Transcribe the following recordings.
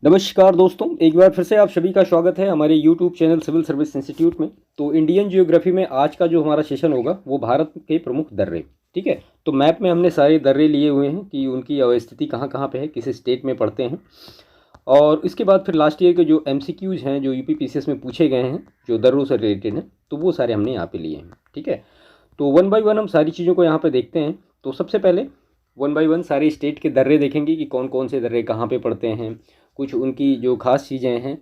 नमस्कार दोस्तों, एक बार फिर से आप सभी का स्वागत है हमारे YouTube channel civil service institute में। तो इंडियन जियोग्राफी में आज का जो हमारा सेशन होगा वो भारत के प्रमुख दर्रे। ठीक है, तो मैप में हमने सारे दर्रे लिए हुए हैं कि उनकी अवस्थिति कहाँ कहाँ पे है, किस स्टेट में पड़ते हैं। और इसके बाद फिर लास्ट ईयर के जो MCQs हैं जो UPPCS में पूछे गए हैं जो दर्रों से रिलेटेड हैं, तो वो सारे हमने यहाँ पर लिए हैं। ठीक है, तो वन बाई वन हम सारी चीज़ों को यहाँ पर देखते हैं। तो सबसे पहले वन बाई वन सारे स्टेट के दर्रे देखेंगे कि कौन कौन से दर्रे कहाँ पे पड़ते हैं, कुछ उनकी जो खास चीज़ें हैं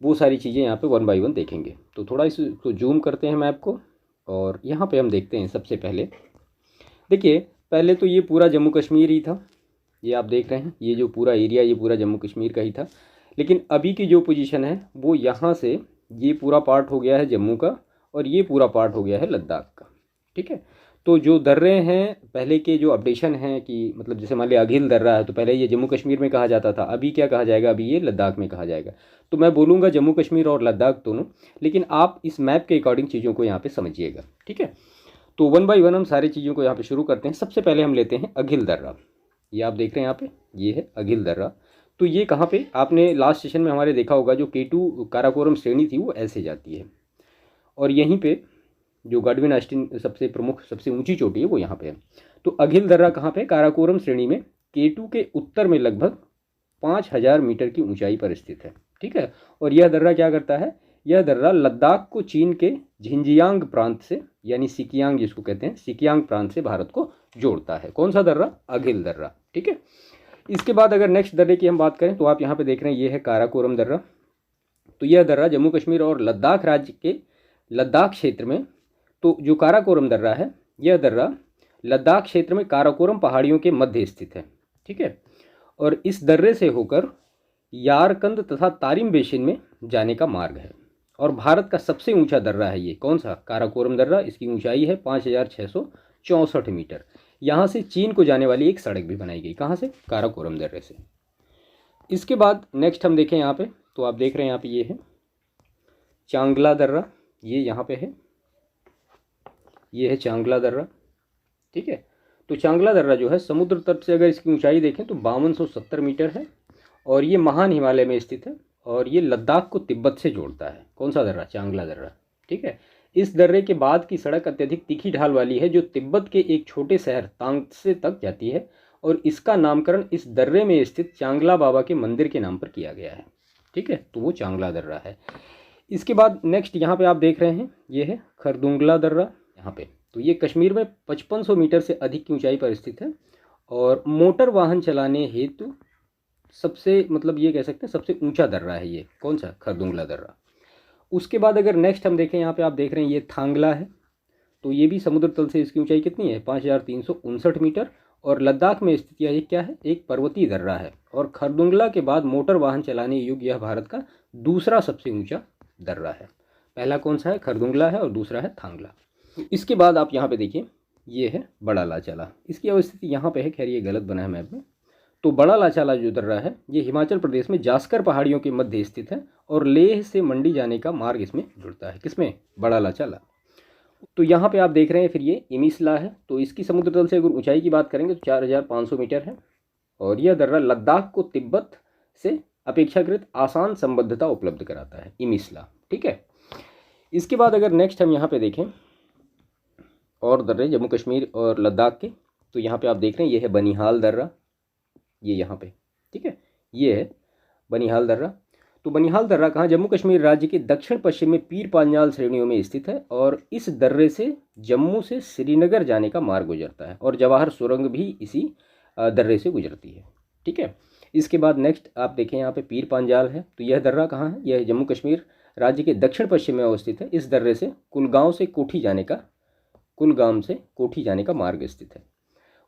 वो सारी चीज़ें यहाँ पे वन बाई वन देखेंगे। तो थोड़ा इसको जूम करते हैं मैप को और यहाँ पे हम देखते हैं। सबसे पहले देखिए, पहले तो ये पूरा जम्मू कश्मीर ही था। ये आप देख रहे हैं, ये जो पूरा एरिया ये पूरा जम्मू कश्मीर का ही था। लेकिन अभी की जो पोजीशन है वो यहाँ से ये पूरा पार्ट हो गया है जम्मू का और ये पूरा पार्ट हो गया है लद्दाख का। ठीक है, तो जो दर्रे हैं पहले के जो अपडेशन हैं कि मतलब जैसे मान लिया अघिल दर्रा है तो पहले ये जम्मू कश्मीर में कहा जाता था, अभी क्या कहा जाएगा, अभी ये लद्दाख में कहा जाएगा। तो मैं बोलूँगा जम्मू कश्मीर और लद्दाख दोनों, लेकिन आप इस मैप के अकॉर्डिंग चीज़ों को यहाँ पे समझिएगा। ठीक है, तो वन बाई वन हम सारी चीज़ों को यहाँ पे शुरू करते हैं। सबसे पहले हम लेते हैं अघिल दर्रा। ये आप देख रहे हैं यहाँ पे, ये है अघिल दर्रा। तो ये कहाँ पे, आपने लास्ट सेशन में हमारे देखा होगा जो K2 काराकोरम श्रेणी थी वो ऐसे जाती है और यहीं पे जो गाडविन आस्टिन सबसे प्रमुख सबसे ऊंची चोटी है वो यहाँ पे है। तो अघिल दर्रा कहाँ पे, काराकोरम श्रेणी में K2 के उत्तर में लगभग 5000 मीटर की ऊंचाई पर स्थित है। ठीक है, और यह दर्रा क्या करता है, यह दर्रा लद्दाख को चीन के झिंजियांग प्रांत से, यानी सिकियांग जिसको कहते हैं, सिकियांग प्रांत से भारत को जोड़ता है। कौन सा दर्रा, अघिल दर्रा। ठीक है, इसके बाद अगर नेक्स्ट दर्रे की हम बात करें तो आप यहाँ पे देख रहे हैं ये है काराकोरम दर्रा। तो यह दर्रा जम्मू कश्मीर और लद्दाख राज्य के लद्दाख क्षेत्र में, तो जो काराकोरम दर्रा है यह दर्रा लद्दाख क्षेत्र में काराकोरम पहाड़ियों के मध्य स्थित है। ठीक है, और इस दर्रे से होकर यारकंद तथा तारिम बेसिन में जाने का मार्ग है और भारत का सबसे ऊंचा दर्रा है ये। कौन सा, काराकोरम दर्रा। इसकी ऊंचाई है 5664 मीटर। यहाँ से चीन को जाने वाली एक सड़क भी बनाई गई। कहाँ से, काराकोरम दर्रे से। इसके बाद नेक्स्ट हम देखें यहाँ पे, तो आप देख रहे हैं यहाँ पे ये है चांगला दर्रा। ये यहाँ पे है, ये है चांगला दर्रा। ठीक है, तो चांगला दर्रा जो है समुद्र तट से अगर इसकी ऊंचाई देखें तो 5270 मीटर है और ये महान हिमालय में स्थित है और ये लद्दाख को तिब्बत से जोड़ता है। कौन सा दर्रा, चांगला दर्रा। ठीक है, इस दर्रे के बाद की सड़क अत्यधिक तीखी ढाल वाली है जो तिब्बत के एक छोटे शहर तांगत्से तक जाती है और इसका नामकरण इस दर्रे में स्थित चांगला बाबा के मंदिर के नाम पर किया गया है। ठीक है, तो वो चांगला दर्रा है। इसके बाद नेक्स्ट यहाँ पे आप देख रहे हैं ये है खरदुंगला दर्रा। यहाँ पे तो ये कश्मीर में 5500 मीटर से अधिक की ऊंचाई पर स्थित है और मोटर वाहन चलाने हेतु सबसे मतलब ये कह सकते हैं सबसे ऊंचा दर्रा है ये। कौन सा, खरदुंगला दर्रा। उसके बाद अगर नेक्स्ट हम देखें यहाँ पे आप देख रहे हैं ये थांगला है। तो ये भी समुद्र तल से इसकी ऊंचाई कितनी है, 5359 मीटर और लद्दाख में स्थित यह क्या है, एक पर्वतीय दर्रा है और खरदुंगला के बाद मोटर वाहन चलाने योग्य यह भारत का दूसरा सबसे ऊंचा दर्रा है। पहला कौन सा है, खरदुंगला है और दूसरा है थांगला। इसके बाद आप यहाँ पे देखिए ये है बड़ा लाचाला। इसकी अवस्थिति यहाँ पे है, खैर ये गलत बना है मैप में। तो बड़ा लाचाला जो दर्रा है ये हिमाचल प्रदेश में जास्कर पहाड़ियों के मध्य स्थित है और लेह से मंडी जाने का मार्ग इसमें जुड़ता है। किसमें, बड़ा लाचाला। तो यहाँ पे आप देख रहे हैं फिर ये इमिसला है। तो इसकी समुद्र तल से अगर ऊंचाई की बात करेंगे तो 4500 मीटर है और यह दर्रा लद्दाख को तिब्बत से अपेक्षाकृत आसान संबद्धता उपलब्ध कराता है, इमिसला। ठीक है, इसके बाद अगर नेक्स्ट हम यहाँ पे देखें और दर्रे जम्मू कश्मीर और लद्दाख के, तो यहाँ पे आप देख रहे हैं ये है बनिहाल दर्रा। ये यहाँ पे, ठीक है, ये है बनिहाल दर्रा। तो बनिहाल दर्रा कहाँ, जम्मू कश्मीर राज्य के दक्षिण पश्चिम में पीर पांजाल श्रेणियों में स्थित है और इस दर्रे से जम्मू से श्रीनगर जाने का मार्ग गुजरता है और जवाहर सुरंग भी इसी दर्रे से गुजरती है। ठीक है, इसके बाद नेक्स्ट आप देखें यहाँ पे पीर पांजाल है। तो यह दर्रा कहाँ है, यह जम्मू कश्मीर राज्य के दक्षिण पश्चिम में अवस्थित है। इस दर्रे से कुलगाम से कोठी जाने का मार्ग स्थित है।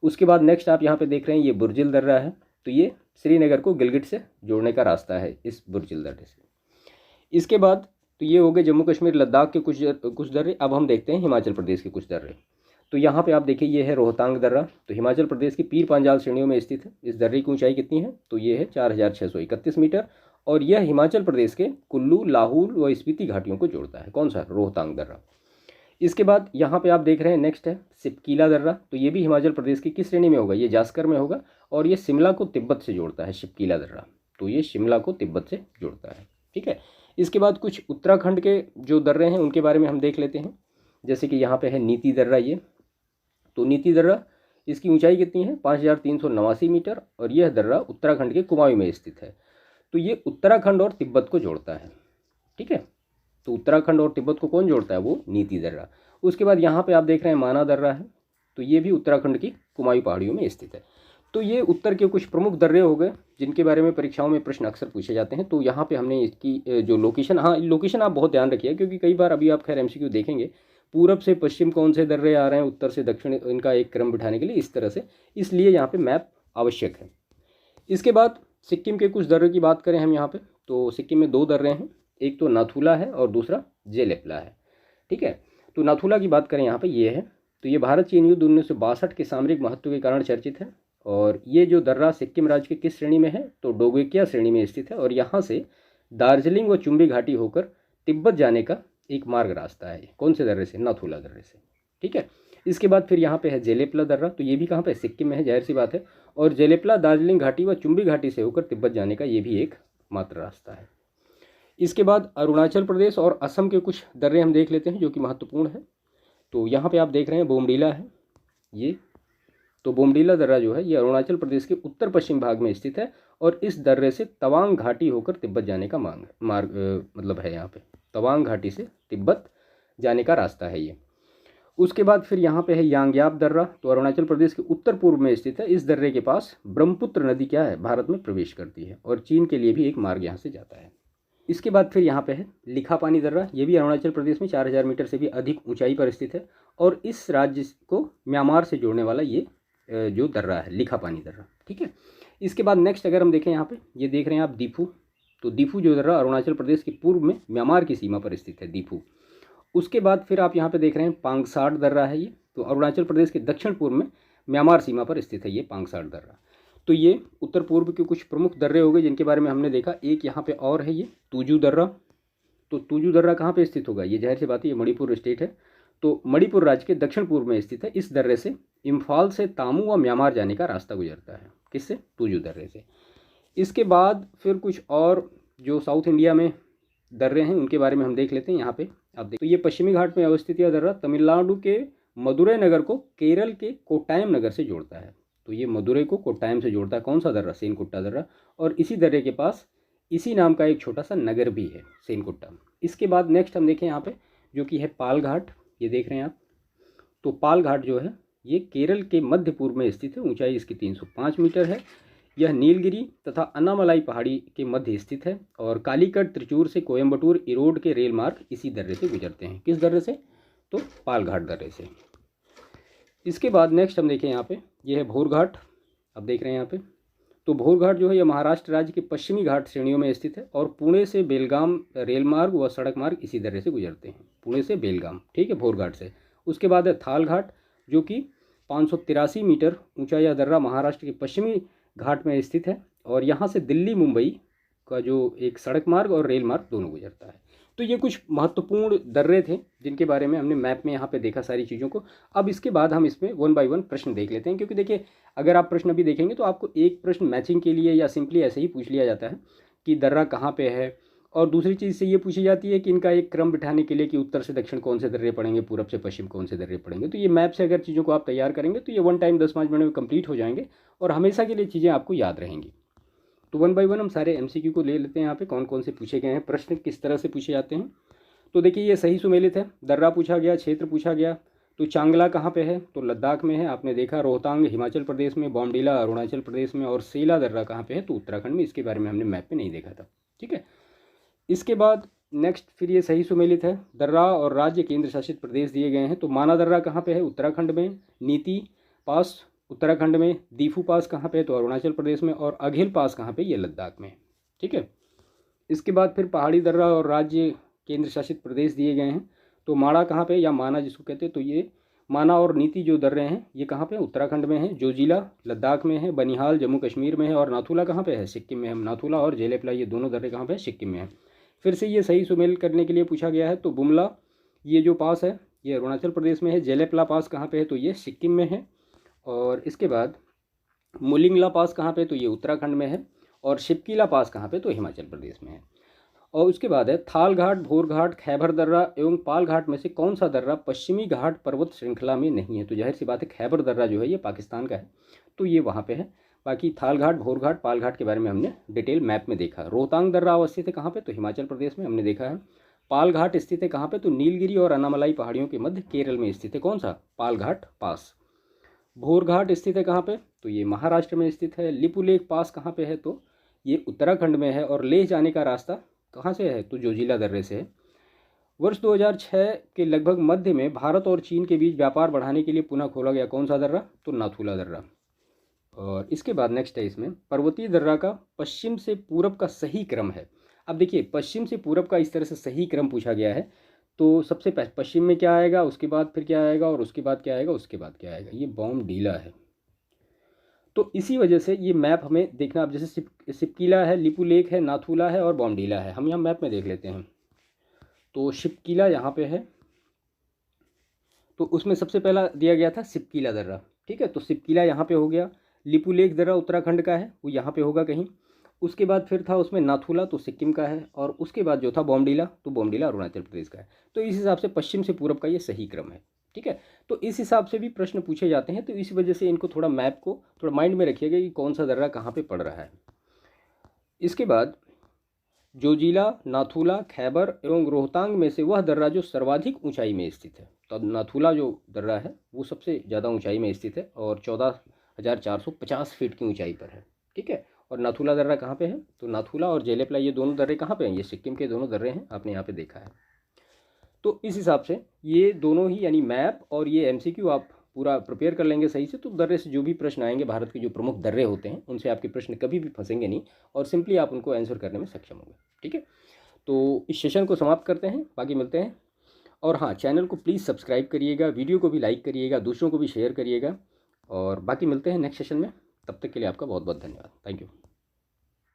उसके बाद नेक्स्ट आप यहाँ पे देख रहे हैं ये बुर्जिल दर्रा है। तो ये श्रीनगर को गिलगिट से जोड़ने का रास्ता है इस बुर्जिल दर्रे से। इसके बाद तो ये हो गए जम्मू कश्मीर लद्दाख के कुछ दर्रे। अब हम देखते हैं हिमाचल प्रदेश के कुछ दर्रे। तो यहाँ पे आप देखिए ये है रोहतांग दर्रा। तो हिमाचल प्रदेश की पीर पांजाल श्रेणियों में स्थित है। इस दर्रे की ऊंचाई कितनी है, तो ये है 4631 मीटर और यह हिमाचल प्रदेश के कुल्लू, लाहौल व स्पीति घाटियों को जोड़ता है। कौन सा, रोहतांग दर्रा। इसके बाद यहाँ पे आप देख रहे हैं नेक्स्ट है सिपकीला दर्रा। तो ये भी हिमाचल प्रदेश की किस श्रेणी में होगा, ये जास्कर में होगा और ये शिमला को तिब्बत से जोड़ता है, शिपकीला दर्रा। तो ये शिमला को तिब्बत से जोड़ता है। ठीक है, इसके बाद कुछ उत्तराखंड के जो दर्रे हैं उनके बारे में हम देख लेते हैं। जैसे कि यहाँ पे है नीति दर्रा, ये तो नीति दर्रा, इसकी ऊंचाई कितनी है 5389 मीटर, और यह दर्रा उत्तराखंड के कुमाऊं में स्थित है। तो ये उत्तराखंड और तिब्बत को जोड़ता है। ठीक है, तो उत्तराखंड और तिब्बत को कौन जोड़ता है, वो नीति दर्रा। उसके बाद यहाँ पे आप देख रहे हैं माना दर्रा है, तो ये भी उत्तराखंड की कुमाऊं पहाड़ियों में स्थित है। तो ये उत्तर के कुछ प्रमुख दर्रे हो गए जिनके बारे में परीक्षाओं में प्रश्न अक्सर पूछे जाते हैं। तो यहाँ पे हमने इसकी जो लोकेशन, हाँ लोकेशन आप बहुत ध्यान रखिए, क्योंकि कई बार अभी आप खैर एमसीक्यू देखेंगे पूरब से पश्चिम कौन से दर्रे आ रहे हैं, उत्तर से दक्षिण, इनका एक क्रम बिठाने के लिए इस तरह से, इसलिए यहाँ पे मैप आवश्यक है। इसके बाद सिक्किम के कुछ दर्रे की बात करें हम यहाँ पे, तो सिक्किम में 2 दर्रे हैं, एक तो नाथुला है और दूसरा जेलेपला है। ठीक है, तो नाथुला की बात करें यहाँ पे, ये है, तो ये भारत चीन युद्ध 1962 के सामरिक महत्व के कारण चर्चित है। और ये जो दर्रा सिक्किम राज्य के किस श्रेणी में है, तो डोगेकिया श्रेणी में स्थित है, और यहाँ से दार्जिलिंग व चुम्बी घाटी होकर तिब्बत जाने का एक मार्ग रास्ता है। कौन से दर्रे से, नाथुला दर्रे से। ठीक है, इसके बाद फिर यहाँ पे है जेलेपला दर्रा, तो ये भी कहाँ पे, सिक्किम में है, जाहिर सी बात है। और जेलेपला दार्जिलिंग घाटी व चुम्बी घाटी से होकर तिब्बत जाने का ये भी एक मात्र रास्ता है। इसके बाद अरुणाचल प्रदेश और असम के कुछ दर्रे हम देख लेते हैं जो कि महत्वपूर्ण है। तो यहाँ पे आप देख रहे हैं बोमडीला है ये, तो बोमडीला दर्रा जो है ये अरुणाचल प्रदेश के उत्तर पश्चिम भाग में स्थित है, और इस दर्रे से तवांग घाटी होकर तिब्बत जाने का मार्ग मतलब है, यहाँ पे तवांग घाटी से तिब्बत जाने का रास्ता है ये। उसके बाद फिर यहाँ पे है यांग्याप दर्रा, तो अरुणाचल प्रदेश के उत्तर पूर्व में स्थित है। इस दर्रे के पास ब्रह्मपुत्र नदी क्या है, भारत में प्रवेश करती है, और चीन के लिए भी एक मार्ग यहाँ से जाता है। इसके बाद फिर यहाँ पे है लिखापानी दर्रा, ये भी अरुणाचल प्रदेश में 4000 मीटर से भी अधिक ऊंचाई पर स्थित है, और इस राज्य को म्यांमार से जोड़ने वाला ये जो दर्रा है लिखापानी दर्रा। ठीक है, इसके बाद नेक्स्ट अगर हम देखें यहाँ पे, ये देख रहे हैं आप दीफू, तो दीफू जो दर्रा अरुणाचल प्रदेश के पूर्व में म्यांमार की सीमा पर स्थित है दीफू। उसके बाद फिर आप यहाँ पे देख रहे हैं पांगसाट दर्रा है ये, तो अरुणाचल प्रदेश के दक्षिण पूर्व में म्यांमार सीमा पर स्थित है ये पांगसाट दर्रा। तो ये उत्तर पूर्व के कुछ प्रमुख दर्रे हो गए जिनके बारे में हमने देखा। एक यहाँ पे और है ये तुजू दर्रा, तो तुजू दर्रा कहाँ पे स्थित होगा, ये जाहिर सी बात है ये मणिपुर स्टेट है, तो मणिपुर राज्य के दक्षिण पूर्व में स्थित है। इस दर्रे से इम्फाल से तामू व म्यांमार जाने का रास्ता गुजरता है, किससे, तुजू दर्रे से। इसके बाद फिर कुछ और जो साउथ इंडिया में दर्रे हैं उनके बारे में हम देख लेते हैं। यहाँ पे आप देख, तो ये पश्चिमी घाट में अवस्थित यह दर्रा तमिलनाडु के मदुरै नगर को केरल के कोट्टायम नगर से जोड़ता है। तो ये मदुरै को कोट्टायम से जोड़ता है, कौन सा दर्रा, सेनकुट्टा दर्रा, और इसी दर्रे के पास इसी नाम का एक छोटा सा नगर भी है, सेनकुट्टा। इसके बाद नेक्स्ट हम देखें यहाँ पे जो कि है पाल घाट, ये देख रहे हैं आप, तो पाल घाट जो है ये केरल के मध्य पूर्व में स्थित है, ऊंचाई इसकी 305 मीटर है। यह नीलगिरी तथा अन्नामलाई पहाड़ी के मध्य स्थित है, और कालीकट, त्रिचूर से कोयम्बटूर, इरोड के रेल मार्ग इसी दर्रे से गुजरते हैं। किस दर्रे से, तो पाल घाट दर्रे से। इसके बाद नेक्स्ट हम देखें यहाँ पे, ये है भोर घाट, अब देख रहे हैं यहाँ पे, तो भोर घाट जो है यह महाराष्ट्र राज्य के पश्चिमी घाट श्रेणियों में स्थित है, और पुणे से बेलगाम रेल मार्ग व सड़क मार्ग इसी दर्रे से गुजरते हैं, पुणे से बेलगाम। ठीक है, भोर घाट से। उसके बाद है थाल घाट, जो कि 583 मीटर ऊंचा यह दर्रा महाराष्ट्र के पश्चिमी घाट में स्थित है, और यहाँ से दिल्ली मुंबई का जो एक सड़क मार्ग और रेल मार्ग दोनों गुजरता है। तो ये कुछ महत्वपूर्ण दर्रे थे जिनके बारे में हमने मैप में यहाँ पे देखा सारी चीज़ों को। अब इसके बाद हम इसमें 1 बाय 1 प्रश्न देख लेते हैं, क्योंकि देखिए अगर आप प्रश्न अभी देखेंगे तो आपको एक प्रश्न मैचिंग के लिए या सिंपली ऐसे ही पूछ लिया जाता है कि दर्रा कहाँ पे है, और दूसरी चीज़ से ये पूछी जाती है कि इनका एक क्रम बिठाने के लिए कि उत्तर से दक्षिण कौन से दर्रे पड़ेंगे, पूरब से पश्चिम कौन से दर्रे पड़ेंगे। तो ये मैप से अगर चीज़ों को आप तैयार करेंगे तो ये 1 टाइम 10-5 मिनट में कंप्लीट हो जाएंगे, और हमेशा के लिए चीज़ें आपको याद रहेंगी। तो 1 बाय 1 हम सारे MCQ को ले लेते हैं। यहाँ पे कौन कौन से पूछे गए हैं, प्रश्न किस तरह से पूछे जाते हैं। तो देखिए ये सही सुमेलित है, दर्रा पूछा गया, क्षेत्र पूछा गया। तो चांगला कहाँ पे है, तो लद्दाख में है, आपने देखा। रोहतांग हिमाचल प्रदेश में, बॉमडीला अरुणाचल प्रदेश में, और सेला दर्रा कहाँ पे है, तो उत्तराखंड में। इसके बारे में हमने मैप में नहीं देखा था। ठीक है, इसके बाद नेक्स्ट फिर ये सही सुमेलित है, दर्रा और राज्य केंद्र शासित प्रदेश दिए गए हैं। तो माना दर्रा कहाँ पे है, उत्तराखंड में। नीति पास उत्तराखंड में। दीफू पास कहाँ पे है, तो अरुणाचल प्रदेश में। और अघिल पास कहाँ पे, ये लद्दाख में। ठीक है, इसके बाद फिर पहाड़ी दर्रा और राज्य केंद्र शासित प्रदेश दिए गए हैं। तो माड़ा कहाँ पे, या माना जिसको कहते हैं, तो ये माना और नीति जो दर्रे हैं ये कहाँ पे, उत्तराखंड में है। जोजिला लद्दाख में है। बनिहाल जम्मू कश्मीर में है। और नाथुला कहाँ पे है, सिक्किम में है। नाथुला और जेलेपला ये दोनों दर्रे कहाँ पे, सिक्किम में है। फिर से ये सही सुमेल करने के लिए पूछा गया है। तो बुमला ये जो पास है ये अरुणाचल प्रदेश में है। जेलेपला पास कहाँ पे है, तो ये सिक्किम में है। और इसके बाद मुलिंगला पास कहाँ पे, तो ये उत्तराखंड में है। और शिपकीला पास कहाँ पे, तो हिमाचल प्रदेश में है। और उसके बाद है थाल घाट, भोर घाट, खैबर दर्रा एवं पाल घाट में से कौन सा दर्रा पश्चिमी घाट पर्वत श्रृंखला में नहीं है, तो जाहिर सी बात है खैबर दर्रा जो है ये पाकिस्तान का है, तो ये वहाँ पे है। बाकी थाल घाट, भोर घाट, पाल घाट के बारे में हमने डिटेल मैप में देखा। रोहतांग दर्रा अवस्थित है कहाँ पे, तो हिमाचल प्रदेश में हमने देखा है। पाल घाट स्थित है कहाँ पे, तो नीलगिरी और अन्नामलाई पहाड़ियों के मध्य केरल में स्थित है, कौन सा, पाल घाट पास। भोर घाट स्थित है कहाँ पे, तो ये महाराष्ट्र में स्थित है। लिपुलेख पास कहाँ पे है, तो ये उत्तराखंड में है। और लेह जाने का रास्ता कहाँ से है, तो जोजिला दर्रे से है। वर्ष 2006 के लगभग मध्य में भारत और चीन के बीच व्यापार बढ़ाने के लिए पुनः खोला गया कौन सा दर्रा, तो नाथुला दर्रा। और इसके बाद नेक्स्ट है इसमें पर्वतीय दर्रा का पश्चिम से पूरब का सही क्रम है। अब देखिए पश्चिम से पूरब का इस तरह से सही क्रम पूछा गया है, तो सबसे पश्चिम में क्या आएगा, उसके बाद फिर क्या आएगा, और उसके बाद क्या आएगा, उसके बाद क्या आएगा, ये बॉमडीला है। तो इसी वजह से ये मैप हमें देखना, अब जैसे शिपकीला है, लिपुलेख है, नाथुला है और बॉमडीला है, हम यहाँ मैप में देख लेते हैं। तो शिपकीला यहाँ पे है, तो उसमें सबसे पहला दिया गया था शिपकीला दर्रा, ठीक है, तो शिपकीला यहाँ पे हो गया। लिपुलेख दर्रा उत्तराखंड का है, वो यहाँ पे होगा कहीं। उसके बाद फिर था उसमें नाथुला, तो सिक्किम का है। और उसके बाद जो था बॉमडीला, तो बॉमडीला अरुणाचल प्रदेश का है। तो इस हिसाब से पश्चिम से पूरब का ये सही क्रम है, ठीक है। तो इस हिसाब से भी प्रश्न पूछे जाते हैं, तो इस वजह से इनको थोड़ा मैप को थोड़ा माइंड में रखिएगा कि कौन सा दर्रा कहाँ पे पड़ रहा है। इसके बाद जोजिला, नाथुला, खैबर एवं रोहतांग में से वह दर्रा जो सर्वाधिक ऊंचाई में स्थित है, तो नाथुला जो दर्रा है वो सबसे ज़्यादा ऊंचाई में स्थित है और 14,450 फीट की ऊंचाई पर है, ठीक है। और नाथुला दर्रा कहाँ पे है, तो नाथुला और जेलेपला ये दोनों दर्रे कहाँ पे हैं, ये सिक्किम के दोनों दर्रे हैं, आपने यहाँ पे देखा है। तो इस हिसाब से ये दोनों ही यानी मैप और ये एमसीक्यू आप पूरा प्रिपेयर कर लेंगे सही से, तो दर्रे से जो भी प्रश्न आएंगे, भारत के जो प्रमुख दर्रे होते हैं उनसे आपके प्रश्न कभी भी फंसेंगे नहीं और सिंपली आप उनको आंसर करने में सक्षम होंगे, ठीक है। तो इस सेशन को समाप्त करते हैं, बाकी मिलते हैं। और हाँ, चैनल को प्लीज़ सब्सक्राइब करिएगा, वीडियो को भी लाइक करिएगा, दूसरों को भी शेयर करिएगा, और बाकी मिलते हैं नेक्स्ट सेशन में। तब तक के लिए आपका बहुत बहुत धन्यवाद। Thank you.